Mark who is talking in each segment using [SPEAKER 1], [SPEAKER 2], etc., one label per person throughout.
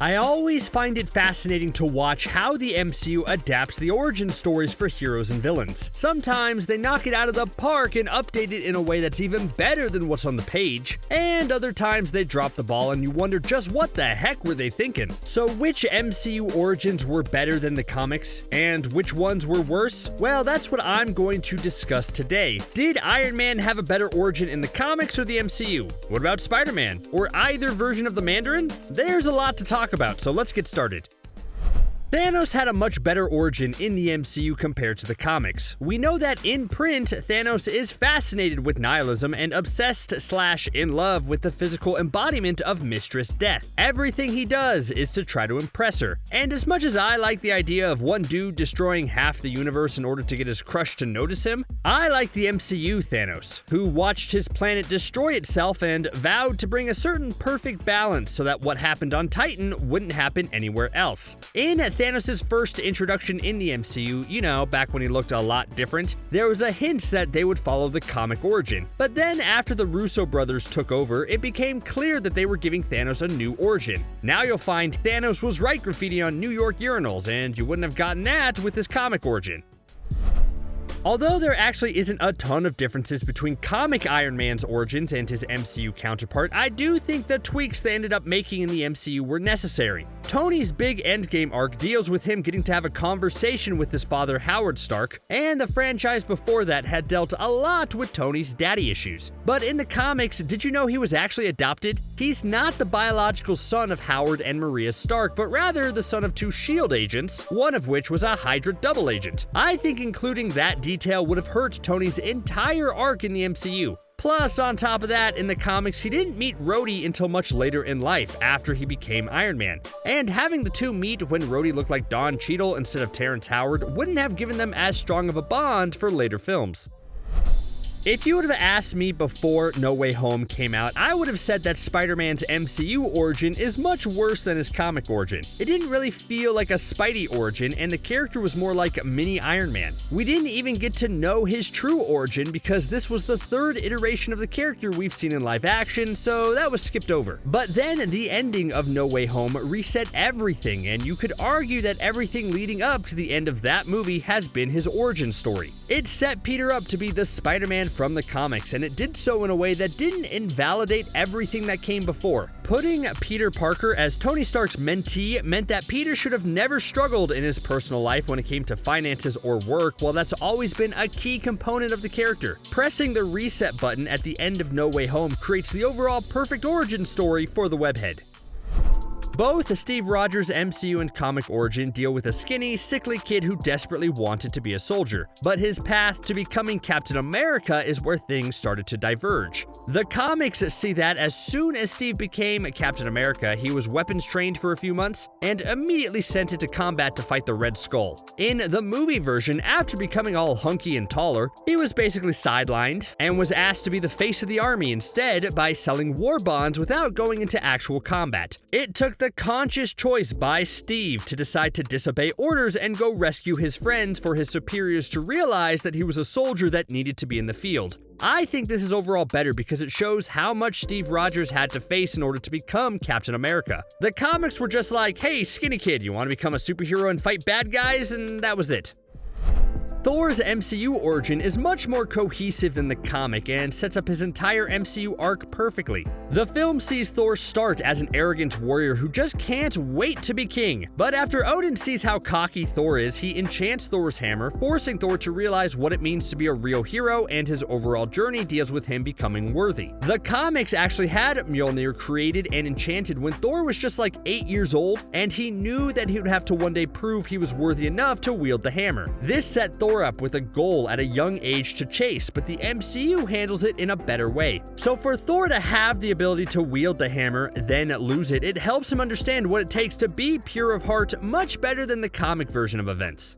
[SPEAKER 1] I always find it fascinating to watch how the MCU adapts the origin stories for heroes and villains. Sometimes they knock it out of the park and update it in a way that's even better than what's on the page, and other times they drop the ball and you wonder just what the heck were they thinking. So which MCU origins were better than the comics, and which ones were worse? Well, that's what I'm going to discuss today. Did Iron Man have a better origin in the comics or the MCU? What about Spider-Man? Or either version of the Mandarin? There's a lot to talk about, so let's get started. Thanos had a much better origin in the MCU compared to the comics. We know that in print, Thanos is fascinated with nihilism and obsessed/in love with the physical embodiment of Mistress Death. Everything he does is to try to impress her. And as much as I like the idea of one dude destroying half the universe in order to get his crush to notice him, I like the MCU Thanos, who watched his planet destroy itself and vowed to bring a certain perfect balance so that what happened on Titan wouldn't happen anywhere else. In Thanos' first introduction in the MCU, you know, back when he looked a lot different, there was a hint that they would follow the comic origin. But then after the Russo brothers took over, it became clear that they were giving Thanos a new origin. Now you'll find Thanos was right graffiti on New York urinals, and you wouldn't have gotten that with his comic origin. Although there actually isn't a ton of differences between comic Iron Man's origins and his MCU counterpart, I do think the tweaks they ended up making in the MCU were necessary. Tony's big endgame arc deals with him getting to have a conversation with his father Howard Stark, and the franchise before that had dealt a lot with Tony's daddy issues. But in the comics, did you know he was actually adopted? He's not the biological son of Howard and Maria Stark, but rather the son of two S.H.I.E.L.D. agents, one of which was a Hydra double agent. I think including that detail would have hurt Tony's entire arc in the MCU. Plus, on top of that, in the comics, he didn't meet Rhodey until much later in life, after he became Iron Man. And having the two meet when Rhodey looked like Don Cheadle instead of Terrence Howard wouldn't have given them as strong of a bond for later films. If you would have asked me before No Way Home came out, I would have said that Spider-Man's MCU origin is much worse than his comic origin. It didn't really feel like a Spidey origin, and the character was more like mini Iron Man. We didn't even get to know his true origin because this was the third iteration of the character we've seen in live action, so that was skipped over. But then the ending of No Way Home reset everything, and you could argue that everything leading up to the end of that movie has been his origin story. It set Peter up to be the Spider-Man from the comics, and it did so in a way that didn't invalidate everything that came before. Putting Peter Parker as Tony Stark's mentee meant that Peter should have never struggled in his personal life when it came to finances or work, while that's always been a key component of the character. Pressing the reset button at the end of No Way Home creates the overall perfect origin story for the webhead. Both Steve Rogers' MCU and comic origin deal with a skinny, sickly kid who desperately wanted to be a soldier, but his path to becoming Captain America is where things started to diverge. The comics see that as soon as Steve became Captain America, he was weapons trained for a few months and immediately sent into combat to fight the Red Skull. In the movie version, after becoming all hunky and taller, he was basically sidelined and was asked to be the face of the army instead by selling war bonds without going into actual combat. It took the conscious choice by Steve to decide to disobey orders and go rescue his friends for his superiors to realize that he was a soldier that needed to be in the field. I think this is overall better because it shows how much Steve Rogers had to face in order to become Captain America. The comics were just like, hey, skinny kid, you want to become a superhero and fight bad guys? And that was it. Thor's MCU origin is much more cohesive than the comic and sets up his entire MCU arc perfectly. The film sees Thor start as an arrogant warrior who just can't wait to be king, but after Odin sees how cocky Thor is, he enchants Thor's hammer, forcing Thor to realize what it means to be a real hero, and his overall journey deals with him becoming worthy. The comics actually had Mjolnir created and enchanted when Thor was just like 8 years old, and he knew that he would have to one day prove he was worthy enough to wield the hammer. This set Thor up with a goal at a young age to chase, but the MCU handles it in a better way. So for Thor to have the ability to wield the hammer, then lose it, it helps him understand what it takes to be pure of heart much better than the comic version of events.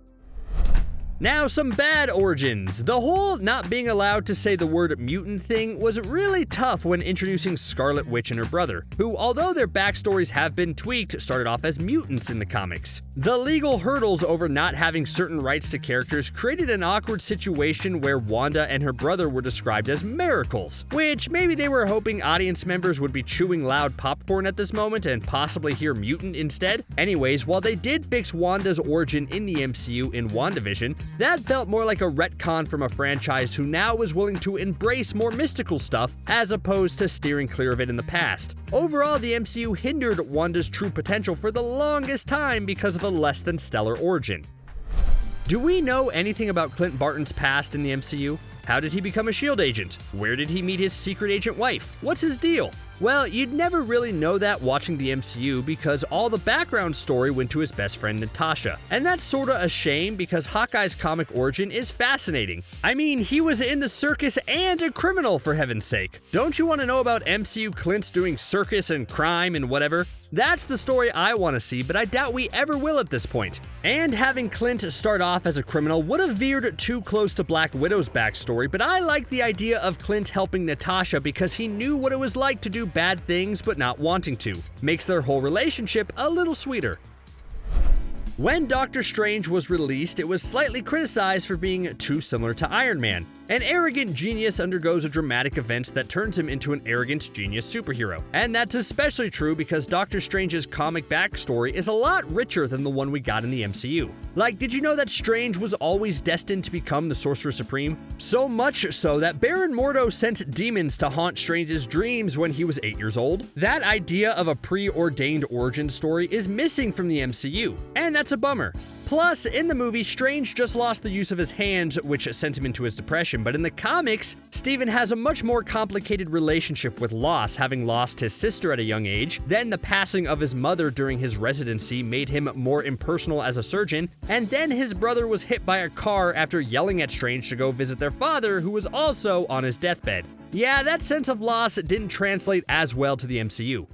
[SPEAKER 1] Now, some bad origins. The whole not being allowed to say the word mutant thing was really tough when introducing Scarlet Witch and her brother, who, although their backstories have been tweaked, started off as mutants in the comics. The legal hurdles over not having certain rights to characters created an awkward situation where Wanda and her brother were described as miracles, which maybe they were hoping audience members would be chewing loud popcorn at this moment and possibly hear mutant instead. Anyways, while they did fix Wanda's origin in the MCU in WandaVision, that felt more like a retcon from a franchise who now was willing to embrace more mystical stuff as opposed to steering clear of it in the past. Overall, the MCU hindered Wanda's true potential for the longest time because of a less than stellar origin. Do we know anything about Clint Barton's past in the MCU? How did he become a S.H.I.E.L.D. agent? Where did he meet his secret agent wife? What's his deal? Well, you'd never really know that watching the MCU because all the background story went to his best friend Natasha. And that's sorta a shame because Hawkeye's comic origin is fascinating. I mean, he was in the circus and a criminal, for heaven's sake. Don't you want to know about MCU Clint's doing circus and crime and whatever? That's the story I want to see, but I doubt we ever will at this point. And having Clint start off as a criminal would have veered too close to Black Widow's backstory, but I like the idea of Clint helping Natasha because he knew what it was like to do bad things but not wanting to. Makes their whole relationship a little sweeter. When Doctor Strange was released, it was slightly criticized for being too similar to Iron Man. An arrogant genius undergoes a dramatic event that turns him into an arrogant genius superhero. And that's especially true because Doctor Strange's comic backstory is a lot richer than the one we got in the MCU. Like, did you know that Strange was always destined to become the Sorcerer Supreme? So much so that Baron Mordo sent demons to haunt Strange's dreams when he was 8 years old. That idea of a preordained origin story is missing from the MCU, and that's a bummer. Plus, in the movie, Strange just lost the use of his hands, which sent him into his depression, but in the comics, Stephen has a much more complicated relationship with loss, having lost his sister at a young age, then the passing of his mother during his residency made him more impersonal as a surgeon, and then his brother was hit by a car after yelling at Strange to go visit their father, who was also on his deathbed. Yeah, that sense of loss didn't translate as well to the MCU.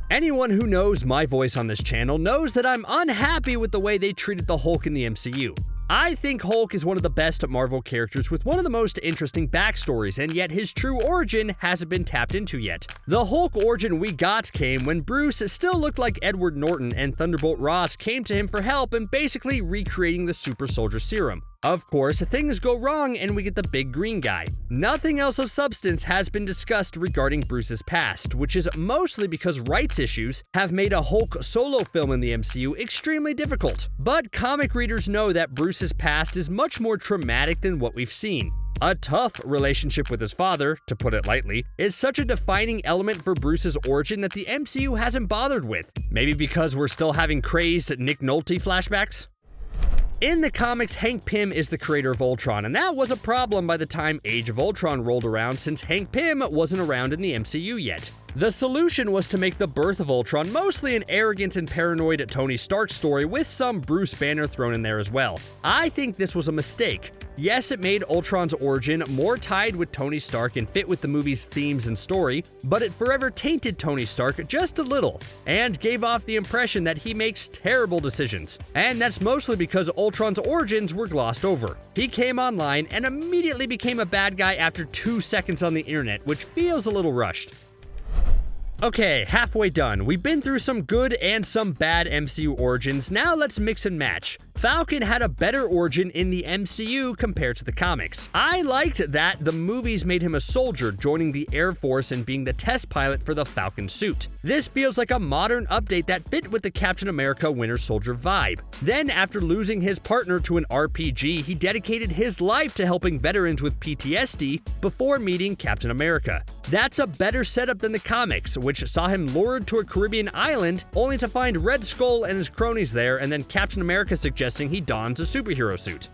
[SPEAKER 1] Anyone who knows my voice on this channel knows that I'm unhappy with the way they treated the Hulk in the MCU. I think Hulk is one of the best Marvel characters with one of the most interesting backstories, and yet his true origin hasn't been tapped into yet. The Hulk origin we got came when Bruce still looked like Edward Norton and Thunderbolt Ross came to him for help in basically recreating the super soldier serum. Of course, things go wrong and we get the big green guy. Nothing else of substance has been discussed regarding Bruce's past, which is mostly because rights issues have made a Hulk solo film in the MCU extremely difficult. But comic readers know that Bruce's past is much more traumatic than what we've seen. A tough relationship with his father, to put it lightly, is such a defining element for Bruce's origin that the MCU hasn't bothered with. Maybe because we're still having crazed Nick Nolte flashbacks? In the comics, Hank Pym is the creator of Ultron, and that was a problem by the time Age of Ultron rolled around since Hank Pym wasn't around in the MCU yet. The solution was to make the birth of Ultron mostly an arrogant and paranoid Tony Stark story with some Bruce Banner thrown in there as well. I think this was a mistake. Yes, it made Ultron's origin more tied with Tony Stark and fit with the movie's themes and story, but it forever tainted Tony Stark just a little, and gave off the impression that he makes terrible decisions. And that's mostly because Ultron's origins were glossed over. He came online and immediately became a bad guy after 2 seconds on the internet, which feels a little rushed. Okay, halfway done. We've been through some good and some bad MCU origins, now let's mix and match. Falcon had a better origin in the MCU compared to the comics. I liked that the movies made him a soldier, joining the Air Force and being the test pilot for the Falcon suit. This feels like a modern update that fit with the Captain America Winter Soldier vibe. Then, after losing his partner to an RPG, he dedicated his life to helping veterans with PTSD before meeting Captain America. That's a better setup than the comics, which saw him lured to a Caribbean island only to find Red Skull and his cronies there, and then Captain America suggesting he dons a superhero suit.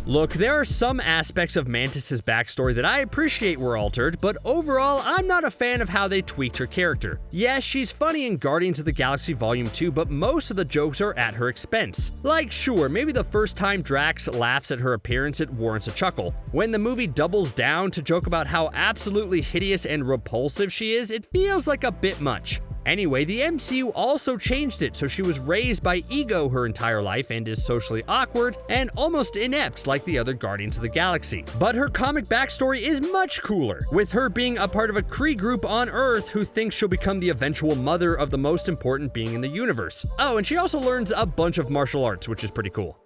[SPEAKER 1] Look, there are some aspects of Mantis' backstory that I appreciate were altered, but overall, I'm not a fan of how they tweaked her character. Yes, she's funny in Guardians of the Galaxy Volume 2, but most of the jokes are at her expense. Like, sure, maybe the first time Drax laughs at her appearance, it warrants a chuckle. When the movie doubles down to joke about how absolutely hideous and repulsive she is, it feels like a bit much. Anyway, the MCU also changed it, so she was raised by ego her entire life and is socially awkward and almost inept like the other Guardians of the Galaxy. But her comic backstory is much cooler, with her being a part of a Kree group on Earth who thinks she'll become the eventual mother of the most important being in the universe. Oh, and she also learns a bunch of martial arts, which is pretty cool.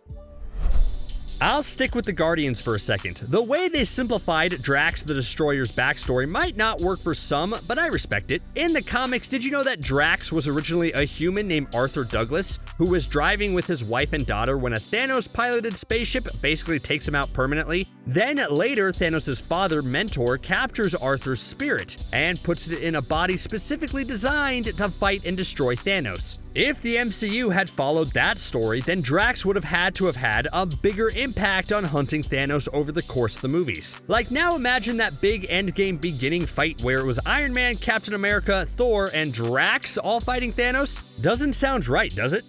[SPEAKER 1] I'll stick with the Guardians for a second. The way they simplified Drax the Destroyer's backstory might not work for some, but I respect it. In the comics, did you know that Drax was originally a human named Arthur Douglas, who was driving with his wife and daughter when a Thanos-piloted spaceship basically takes him out permanently? Then later, Thanos' father, Mentor, captures Arthur's spirit and puts it in a body specifically designed to fight and destroy Thanos. If the MCU had followed that story, then Drax would have had a bigger impact on hunting Thanos over the course of the movies. Like, now imagine that big endgame beginning fight where it was Iron Man, Captain America, Thor, and Drax all fighting Thanos? Doesn't sound right, does it?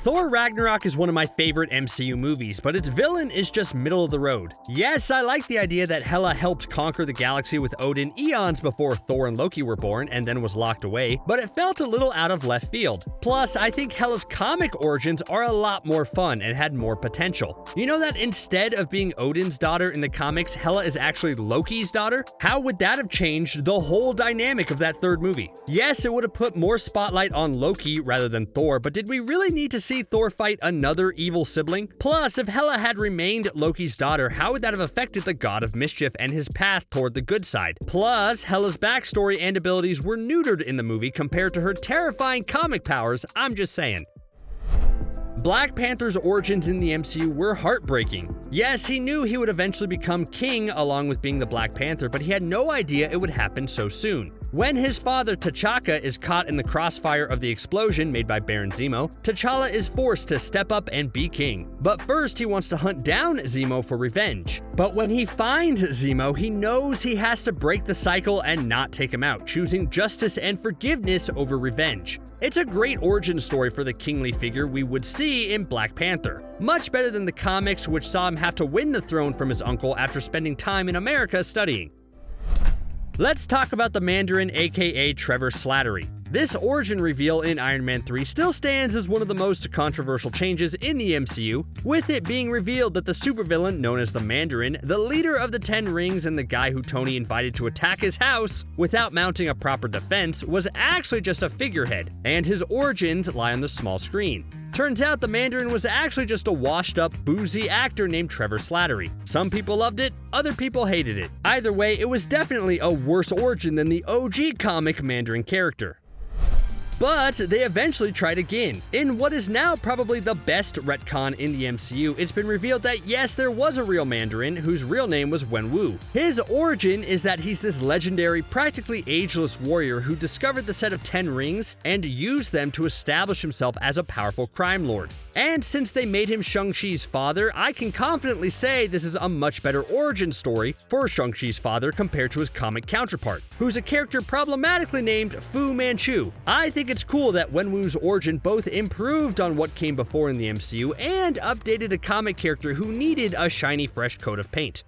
[SPEAKER 1] Thor Ragnarok is one of my favorite MCU movies, but its villain is just middle of the road. Yes, I like the idea that Hela helped conquer the galaxy with Odin eons before Thor and Loki were born and then was locked away, but it felt a little out of left field. Plus, I think Hela's comic origins are a lot more fun and had more potential. You know that instead of being Odin's daughter in the comics, Hela is actually Loki's daughter? How would that have changed the whole dynamic of that third movie? Yes, it would have put more spotlight on Loki rather than Thor, but did we really need to see Thor fight another evil sibling? Plus, if Hela had remained Loki's daughter, how would that have affected the god of mischief and his path toward the good side? Plus, Hela's backstory and abilities were neutered in the movie compared to her terrifying comic powers, I'm just saying. Black Panther's origins in the MCU were heartbreaking. Yes, he knew he would eventually become king along with being the Black Panther, but he had no idea it would happen so soon. When his father T'Chaka is caught in the crossfire of the explosion made by Baron Zemo, T'Challa is forced to step up and be king. But first he wants to hunt down Zemo for revenge. But when he finds Zemo, he knows he has to break the cycle and not take him out, choosing justice and forgiveness over revenge. It's a great origin story for the kingly figure we would see in Black Panther. Much better than the comics, which saw him have to win the throne from his uncle after spending time in America studying. Let's talk about the Mandarin, aka Trevor Slattery. This origin reveal in Iron Man 3 still stands as one of the most controversial changes in the MCU, with it being revealed that the supervillain known as the Mandarin, the leader of the Ten Rings and the guy who Tony invited to attack his house without mounting a proper defense, was actually just a figurehead, and his origins lie on the small screen. Turns out the Mandarin was actually just a washed-up, boozy actor named Trevor Slattery. Some people loved it, other people hated it. Either way, it was definitely a worse origin than the OG comic Mandarin character. But they eventually tried again. In what is now probably the best retcon in the MCU, it's been revealed that yes, there was a real Mandarin whose real name was Wenwu. His origin is that he's this legendary, practically ageless warrior who discovered the set of 10 rings and used them to establish himself as a powerful crime lord. And since they made him Shang-Chi's father, I can confidently say this is a much better origin story for Shang-Chi's father compared to his comic counterpart, who's a character problematically named Fu Manchu. I think it's cool that Wenwu's origin both improved on what came before in the MCU and updated a comic character who needed a shiny fresh coat of paint.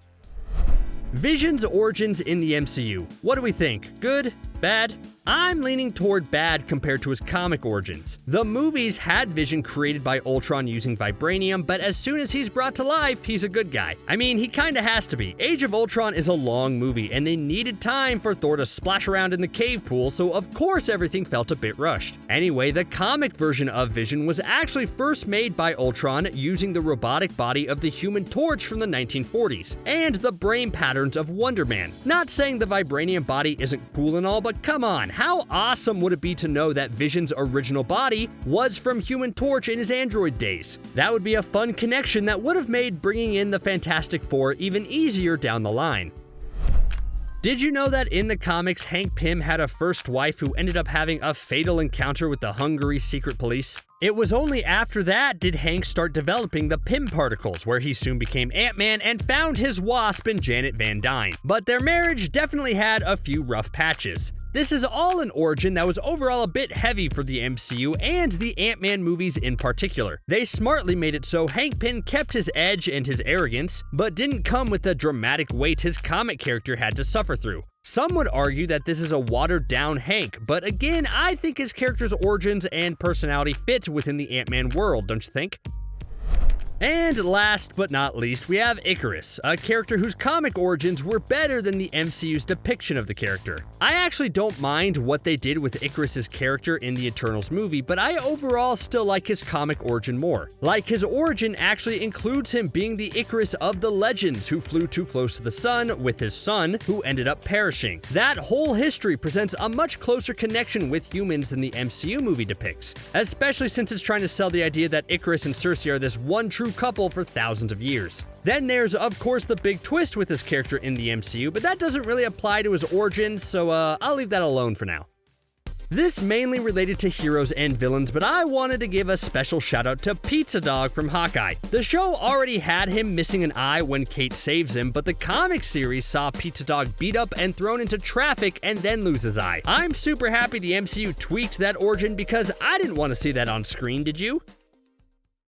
[SPEAKER 1] Vision's origins in the MCU. What do we think? Good? Bad? I'm leaning toward bad compared to his comic origins. The movies had Vision created by Ultron using vibranium, but as soon as he's brought to life, he's a good guy. I mean, he kinda has to be. Age of Ultron is a long movie, and they needed time for Thor to splash around in the cave pool, so of course everything felt a bit rushed. Anyway, the comic version of Vision was actually first made by Ultron using the robotic body of the Human Torch from the 1940s, and the brain patterns of Wonder Man. Not saying the vibranium body isn't cool and all, but come on, how awesome would it be to know that Vision's original body was from Human Torch in his android days? That would be a fun connection that would have made bringing in the Fantastic Four even easier down the line. Did you know that in the comics, Hank Pym had a first wife who ended up having a fatal encounter with the Hungary secret police? It was only after that did Hank start developing the Pym particles, where he soon became Ant-Man and found his wasp in Janet Van Dyne. But their marriage definitely had a few rough patches. This is all an origin that was overall a bit heavy for the MCU and the Ant-Man movies in particular. They smartly made it so Hank Pym kept his edge and his arrogance, but didn't come with the dramatic weight his comic character had to suffer through. Some would argue that this is a watered-down Hank, but again, I think his character's origins and personality fit within the Ant-Man world, don't you think? And last but not least, we have Ikaris, a character whose comic origins were better than the MCU's depiction of the character. I actually don't mind what they did with Ikaris' character in the Eternals movie, but I overall still like his comic origin more. Like, his origin actually includes him being the Ikaris of the legends who flew too close to the sun with his son, who ended up perishing. That whole history presents a much closer connection with humans than the MCU movie depicts, especially since it's trying to sell the idea that Ikaris and Cersei are this one true couple for thousands of years. Then there's, of course, the big twist with this character in the MCU, but that doesn't really apply to his origins, so I'll leave that alone for now. This mainly related to heroes and villains, but I wanted to give a special shout out to Pizza Dog from Hawkeye. The show already had him missing an eye when Kate saves him, but the comic series saw Pizza Dog beat up and thrown into traffic and then lose his eye. I'm super happy the MCU tweaked that origin because I didn't want to see that on screen, did you?